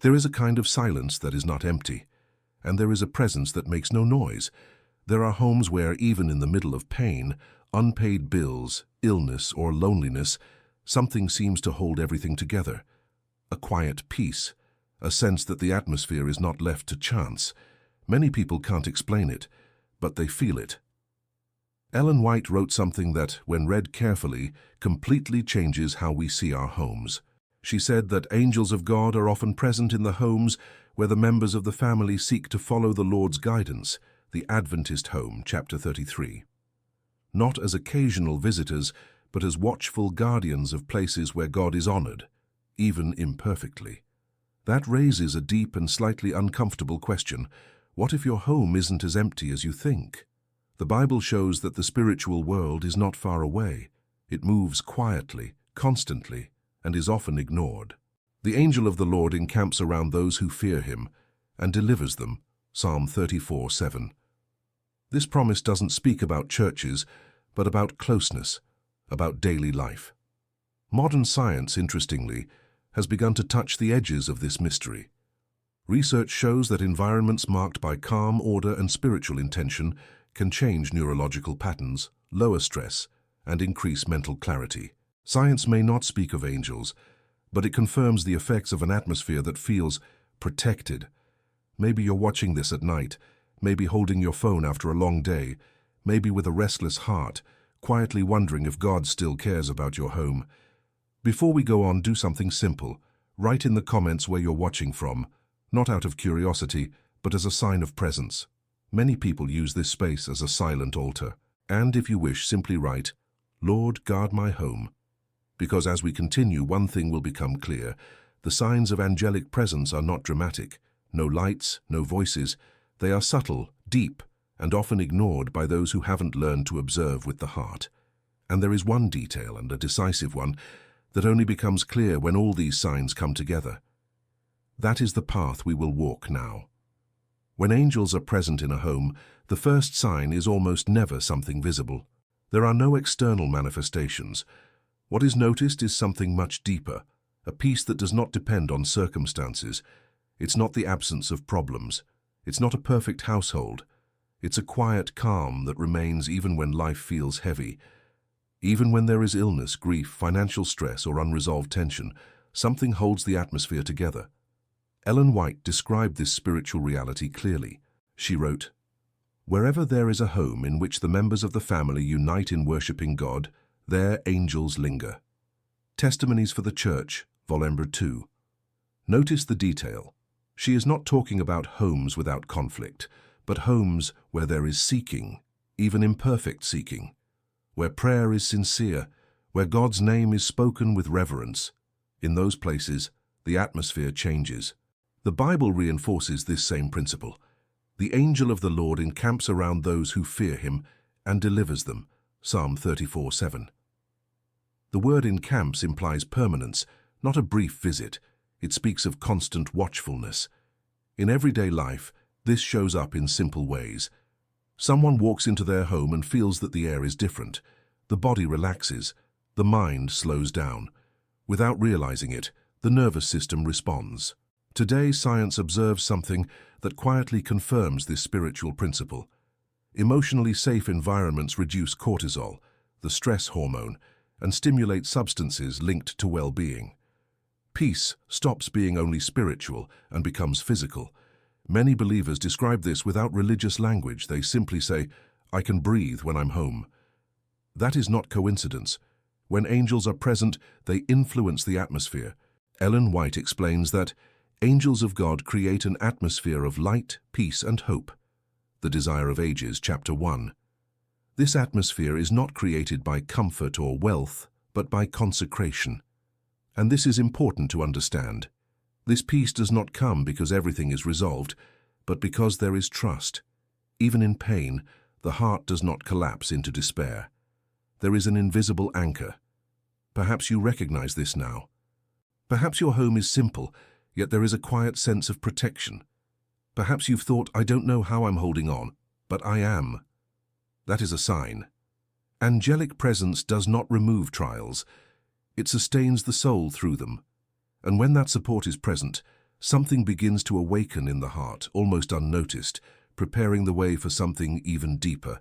There is a kind of silence that is not empty, and there is a presence that makes no noise. There are homes where, even in the middle of pain, unpaid bills, illness, or loneliness, something seems to hold everything together. A quiet peace, a sense that the atmosphere is not left to chance. Many people can't explain it, but they feel it. Ellen White wrote something that, when read carefully, completely changes how we see our homes. She said that angels of God are often present in the homes where the members of the family seek to follow the Lord's guidance, the Adventist home, chapter 33. Not as occasional visitors, but as watchful guardians of places where God is honored, even imperfectly. That raises a deep and slightly uncomfortable question. What if your home isn't as empty as you think? The Bible shows that the spiritual world is not far away. It moves quietly, constantly, and is often ignored. The angel of the Lord encamps around those who fear him and delivers them, Psalm 34:7. This promise doesn't speak about churches, but about closeness, about daily life. Modern science, interestingly, has begun to touch the edges of this mystery. Research shows that environments marked by calm, order, and spiritual intention can change neurological patterns, lower stress, and increase mental clarity. Science may not speak of angels, but it confirms the effects of an atmosphere that feels protected. Maybe you're watching this at night, maybe holding your phone after a long day, maybe with a restless heart, quietly wondering if God still cares about your home. Before we go on, do something simple. Write in the comments where you're watching from, not out of curiosity, but as a sign of presence. Many people use this space as a silent altar. And if you wish, simply write, "Lord, guard my home." Because as we continue, one thing will become clear. The signs of angelic presence are not dramatic. No lights, no voices. They are subtle, deep, and often ignored by those who haven't learned to observe with the heart. And there is one detail, and a decisive one, that only becomes clear when all these signs come together. That is the path we will walk now. When angels are present in a home, the first sign is almost never something visible. There are no external manifestations. What is noticed is something much deeper, a peace that does not depend on circumstances. It's not the absence of problems. It's not a perfect household. It's a quiet calm that remains even when life feels heavy. Even when there is illness, grief, financial stress, or unresolved tension, something holds the atmosphere together. Ellen White described this spiritual reality clearly. She wrote, "Wherever there is a home in which the members of the family unite in worshipping God, there angels linger." Testimonies for the Church, Volume 2. Notice the detail. She is not talking about homes without conflict, but homes where there is seeking, even imperfect seeking, where prayer is sincere, where God's name is spoken with reverence. In those places, the atmosphere changes. The Bible reinforces this same principle. The angel of the Lord encamps around those who fear him and delivers them, Psalm 34:7. The word encamps implies permanence, not a brief visit. It speaks of constant watchfulness. In everyday life, this shows up in simple ways. Someone walks into their home and feels that the air is different. The body relaxes, the mind slows down. Without realizing it, the nervous system responds. Today, science observes something that quietly confirms this spiritual principle. Emotionally safe environments reduce cortisol, the stress hormone, and stimulate substances linked to well-being. Peace stops being only spiritual and becomes physical. Many believers describe this without religious language. They simply say, "I can breathe when I'm home." That is not coincidence. When angels are present, they influence the atmosphere. Ellen White explains that angels of God create an atmosphere of light, peace, and hope. The Desire of Ages, chapter 1. This atmosphere is not created by comfort or wealth, but by consecration. And this is important to understand. This peace does not come because everything is resolved, but because there is trust. Even in pain, the heart does not collapse into despair. There is an invisible anchor. Perhaps you recognize this now. Perhaps your home is simple, yet there is a quiet sense of protection. Perhaps you've thought, "I don't know how I'm holding on, but I am." That is a sign. Angelic presence does not remove trials. It sustains the soul through them. And when that support is present, something begins to awaken in the heart, almost unnoticed, preparing the way for something even deeper.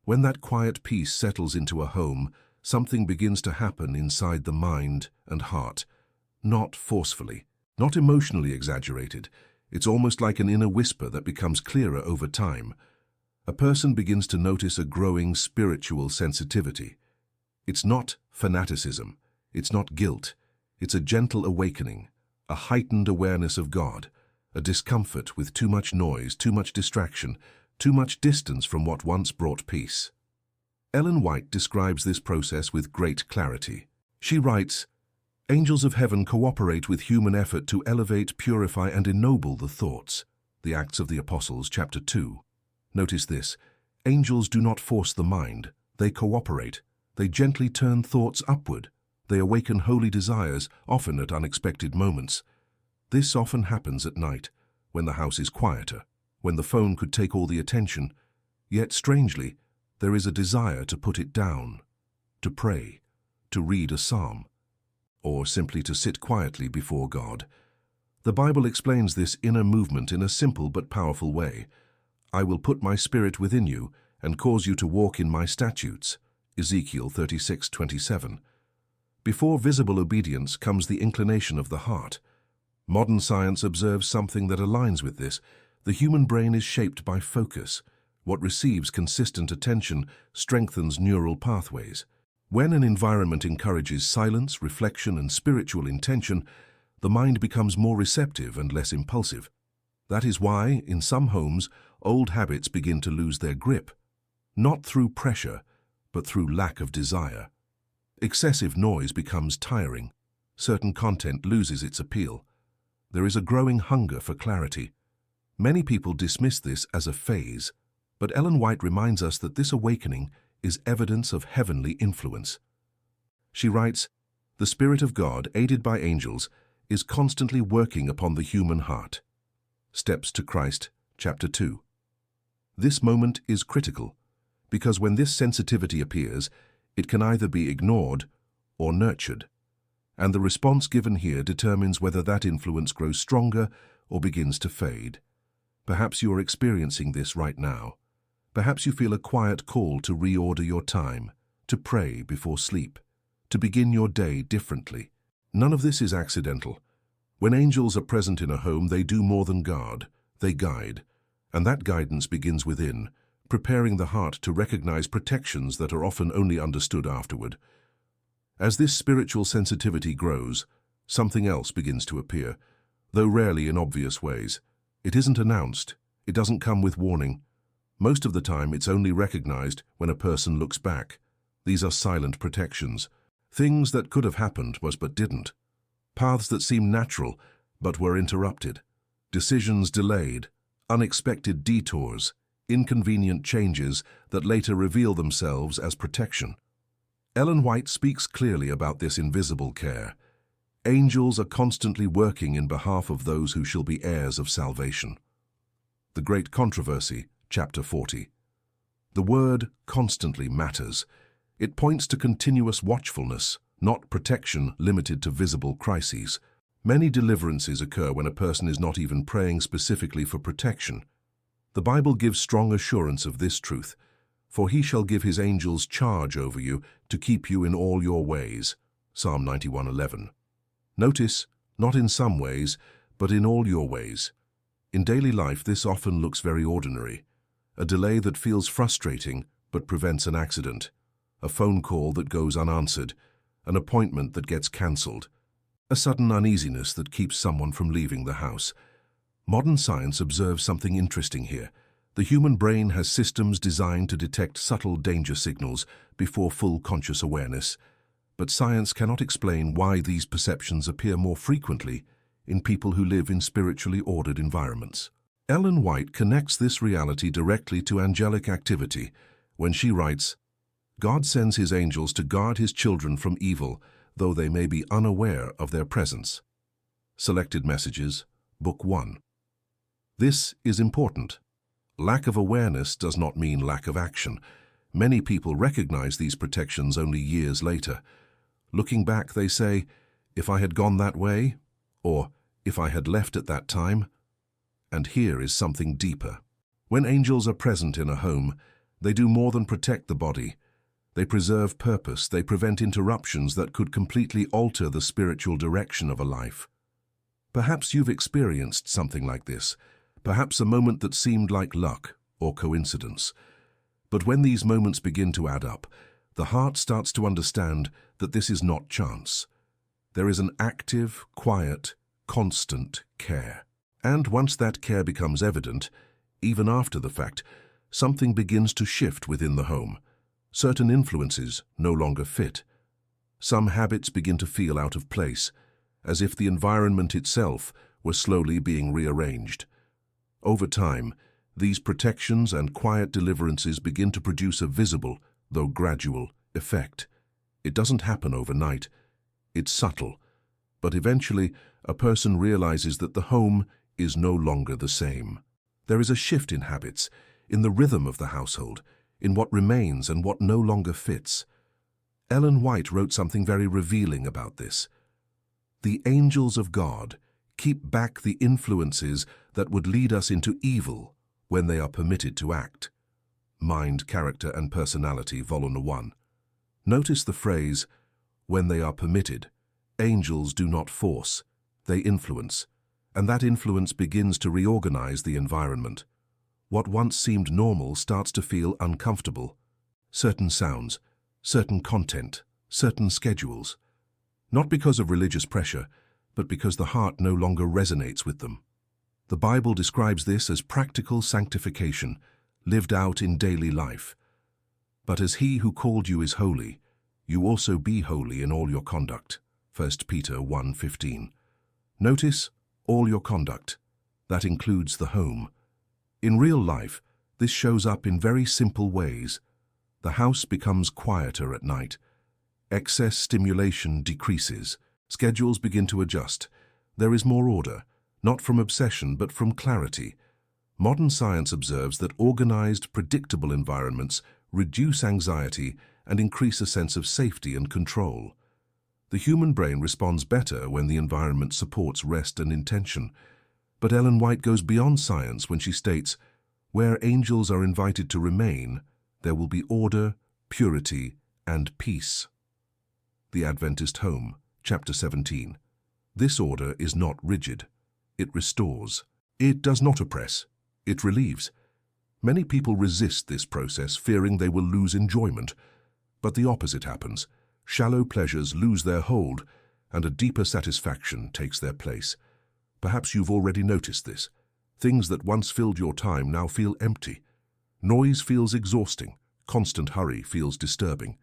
When that quiet peace settles into a home, something begins to happen inside the mind and heart. Not forcefully, not emotionally exaggerated. It's almost like an inner whisper that becomes clearer over time. A person begins to notice a growing spiritual sensitivity. It's not fanaticism. It's not guilt. It's a gentle awakening, a heightened awareness of God, a discomfort with too much noise, too much distraction, too much distance from what once brought peace. Ellen White describes this process with great clarity. She writes, "Angels of heaven cooperate with human effort to elevate, purify, and ennoble the thoughts." The Acts of the Apostles, chapter 2. Notice this. Angels do not force the mind. They cooperate. They gently turn thoughts upward. They awaken holy desires, often at unexpected moments. This often happens at night, when the house is quieter, when the phone could take all the attention. Yet, strangely, there is a desire to put it down, to pray, to read a psalm, or simply to sit quietly before God. The Bible explains this inner movement in a simple but powerful way. "I will put my spirit within you and cause you to walk in my statutes." Ezekiel 36:27. Before visible obedience comes the inclination of the heart. Modern science observes something that aligns with this. The human brain is shaped by focus. What receives consistent attention strengthens neural pathways. When an environment encourages silence, reflection, and spiritual intention, the mind becomes more receptive and less impulsive. That is why, in some homes, old habits begin to lose their grip, not through pressure, but through lack of desire. Excessive noise becomes tiring. Certain content loses its appeal. There is a growing hunger for clarity. Many people dismiss this as a phase, but Ellen White reminds us that this awakening is evidence of heavenly influence. She writes, "The Spirit of God, aided by angels, is constantly working upon the human heart." Steps to Christ, chapter 2. This moment is critical, because when this sensitivity appears, it can either be ignored or nurtured, and the response given here determines whether that influence grows stronger or begins to fade. Perhaps you are experiencing this right now. Perhaps you feel a quiet call to reorder your time, to pray before sleep, to begin your day differently. None of this is accidental. When angels are present in a home, they do more than guard, they guide, and that guidance begins within, preparing the heart to recognize protections that are often only understood afterward. As this spiritual sensitivity grows, something else begins to appear, though rarely in obvious ways. It isn't announced, it doesn't come with warning. Most of the time, it's only recognized when a person looks back. These are silent protections, things that could have happened but didn't. Paths that seemed natural but were interrupted. Decisions delayed, unexpected detours, inconvenient changes that later reveal themselves as protection. Ellen White speaks clearly about this invisible care. Angels are constantly working in behalf of those who shall be heirs of salvation. The Great Controversy, chapter 40. The word constantly matters. It points to continuous watchfulness, not protection limited to visible crises. Many deliverances occur when a person is not even praying specifically for protection. The Bible gives strong assurance of this truth, "For he shall give his angels charge over you to keep you in all your ways." Psalm 91:11. Notice, not in some ways, but in all your ways. In daily life, this often looks very ordinary. A delay that feels frustrating but prevents an accident. A phone call that goes unanswered. An appointment that gets cancelled. A sudden uneasiness that keeps someone from leaving the house. Modern science observes something interesting here. The human brain has systems designed to detect subtle danger signals before full conscious awareness. But science cannot explain why these perceptions appear more frequently in people who live in spiritually ordered environments. Ellen White connects this reality directly to angelic activity when she writes, "God sends his angels to guard his children from evil, though they may be unaware of their presence." Selected Messages, Book 1. This is important. Lack of awareness does not mean lack of action. Many people recognize these protections only years later. Looking back, they say, "If I had gone that way," or If I had left at that time? And here is something deeper. When angels are present in a home, they do more than protect the body. They preserve purpose, they prevent interruptions that could completely alter the spiritual direction of a life. Perhaps you've experienced something like this, perhaps a moment that seemed like luck or coincidence. But when these moments begin to add up, the heart starts to understand that this is not chance. There is an active, quiet, constant care. And once that care becomes evident, even after the fact, something begins to shift within the home. Certain influences no longer fit. Some habits begin to feel out of place, as if the environment itself were slowly being rearranged. Over time, these protections and quiet deliverances begin to produce a visible, though gradual, effect. It doesn't happen overnight. It's subtle. But eventually, a person realizes that the home is no longer the same. There is a shift in habits, in the rhythm of the household, in what remains and what no longer fits. Ellenwhite wrote something very revealing about this. The angels of God keep back the influences that would lead us into evil when they are permitted to act. Mind, Character and Personality, Volume 1. Notice the phrase, when they are permitted. Angels do not force, they influence, and that influence begins to reorganize the environment. What once seemed normal starts to feel uncomfortable. Certain sounds, certain content, certain schedules. Not because of religious pressure, but because the heart no longer resonates with them. The Bible describes this as practical sanctification, lived out in daily life. But as He who called you is holy, you also be holy in all your conduct. 1 Peter 1:15. Notice, all your conduct. That includes the home. In real life, this shows up in very simple ways. The house becomes quieter at night. Excess stimulation decreases. Schedules begin to adjust. There is more order, not from obsession but from clarity. Modern science observes that organized, predictable environments reduce anxiety and increase a sense of safety and control. The human brain responds better when the environment supports rest and intention. But Ellenwhite goes beyond science when she states, where angels are invited to remain, there will be order, purity, and peace. The Adventist Home, Chapter 17. This order is not rigid. It restores. It does not oppress. It relieves. Many people resist this process, fearing they will lose enjoyment. But the opposite happens. Shallow pleasures lose their hold, and a deeper satisfaction takes their place. Perhaps you've already noticed this. Things that once filled your time now feel empty. Noise feels exhausting. Constant hurry feels disturbing.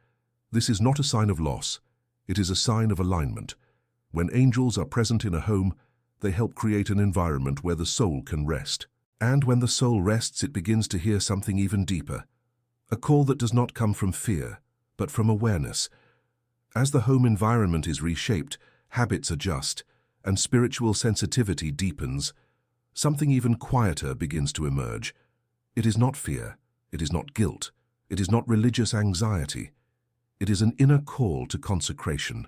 This is not a sign of loss. It is a sign of alignment. When angels are present in a home, they help create an environment where the soul can rest. And when the soul rests, it begins to hear something even deeper. A call that does not come from fear, but from awareness. As the home environment is reshaped, habits adjust, and spiritual sensitivity deepens, something even quieter begins to emerge. It is not fear, it is not guilt, it is not religious anxiety. It is an inner call to consecration.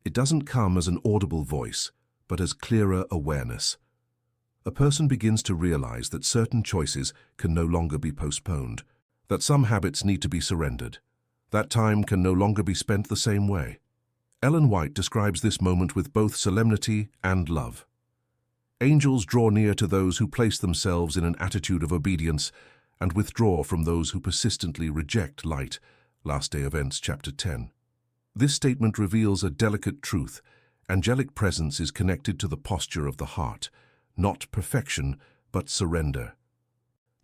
It doesn't come as an audible voice, but as clearer awareness. A person begins to realize that certain choices can no longer be postponed, that some habits need to be surrendered. That time can no longer be spent the same way. Ellenwhite describes this moment with both solemnity and love. Angels draw near to those who place themselves in an attitude of obedience and withdraw from those who persistently reject light. Last Day Events, Chapter 10. This statement reveals a delicate truth. Angelic presence is connected to the posture of the heart, not perfection, but surrender.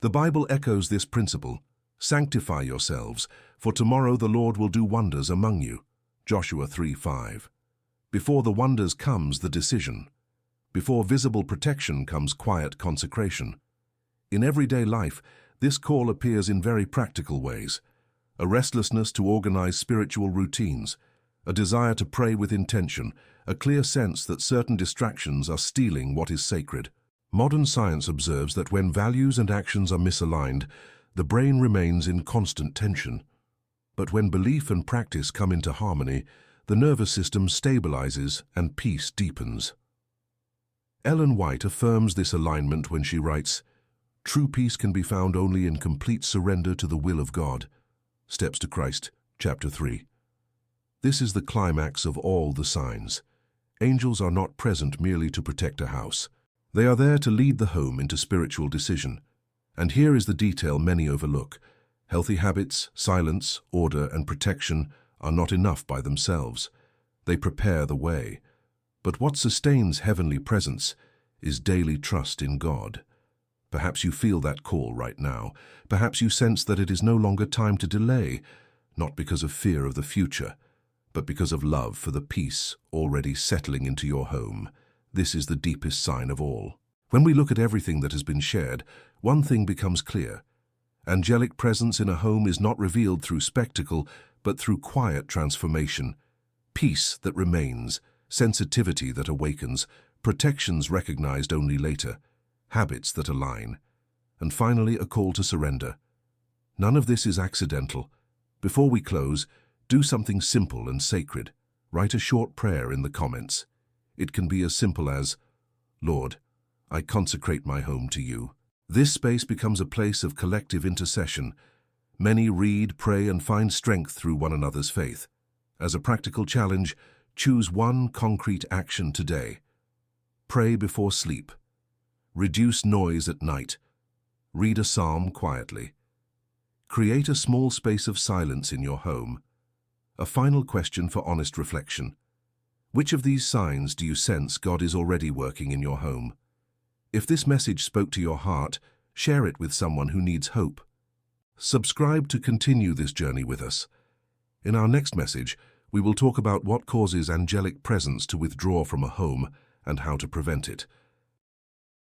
The Bible echoes this principle. Sanctify yourselves, for tomorrow the Lord will do wonders among you. Joshua 3:5. Before the wonders comes the decision. Before visible protection comes quiet consecration. In everyday life, this call appears in very practical ways. A restlessness to organize spiritual routines, a desire to pray with intention, a clear sense that certain distractions are stealing what is sacred. Modern science observes that when values and actions are misaligned, the brain remains in constant tension. But when belief and practice come into harmony, the nervous system stabilizes and peace deepens. Ellen White affirms this alignment when she writes, "True peace can be found only in complete surrender to the will of God." Steps to Christ, chapter 3. This is the climax of all the signs. Angels are not present merely to protect a house. They are there to lead the home into spiritual decision. And here is the detail many overlook. Healthy habits, silence, order, and protection are not enough by themselves. They prepare the way. But what sustains heavenly presence is daily trust in God. Perhaps you feel that call right now. Perhaps you sense that it is no longer time to delay, not because of fear of the future, but because of love for the peace already settling into your home. This is the deepest sign of all. When we look at everything that has been shared, one thing becomes clear. Angelic presence in a home is not revealed through spectacle, but through quiet transformation. Peace that remains, sensitivity that awakens, protections recognized only later, habits that align, and finally a call to surrender. None of this is accidental. Before we close, do something simple and sacred. Write a short prayer in the comments. It can be as simple as, "Lord, I consecrate my home to you." This space becomes a place of collective intercession. Many read, pray, and find strength through one another's faith. As a practical challenge, choose one concrete action today. Pray before sleep. Reduce noise at night. Read a psalm quietly. Create a small space of silence in your home. A final question for honest reflection. Which of these signs do you sense God is already working in your home? If this message spoke to your heart, share it with someone who needs hope. Subscribe to continue this journey with us. In our next message, we will talk about what causes angelic presence to withdraw from a home and how to prevent it.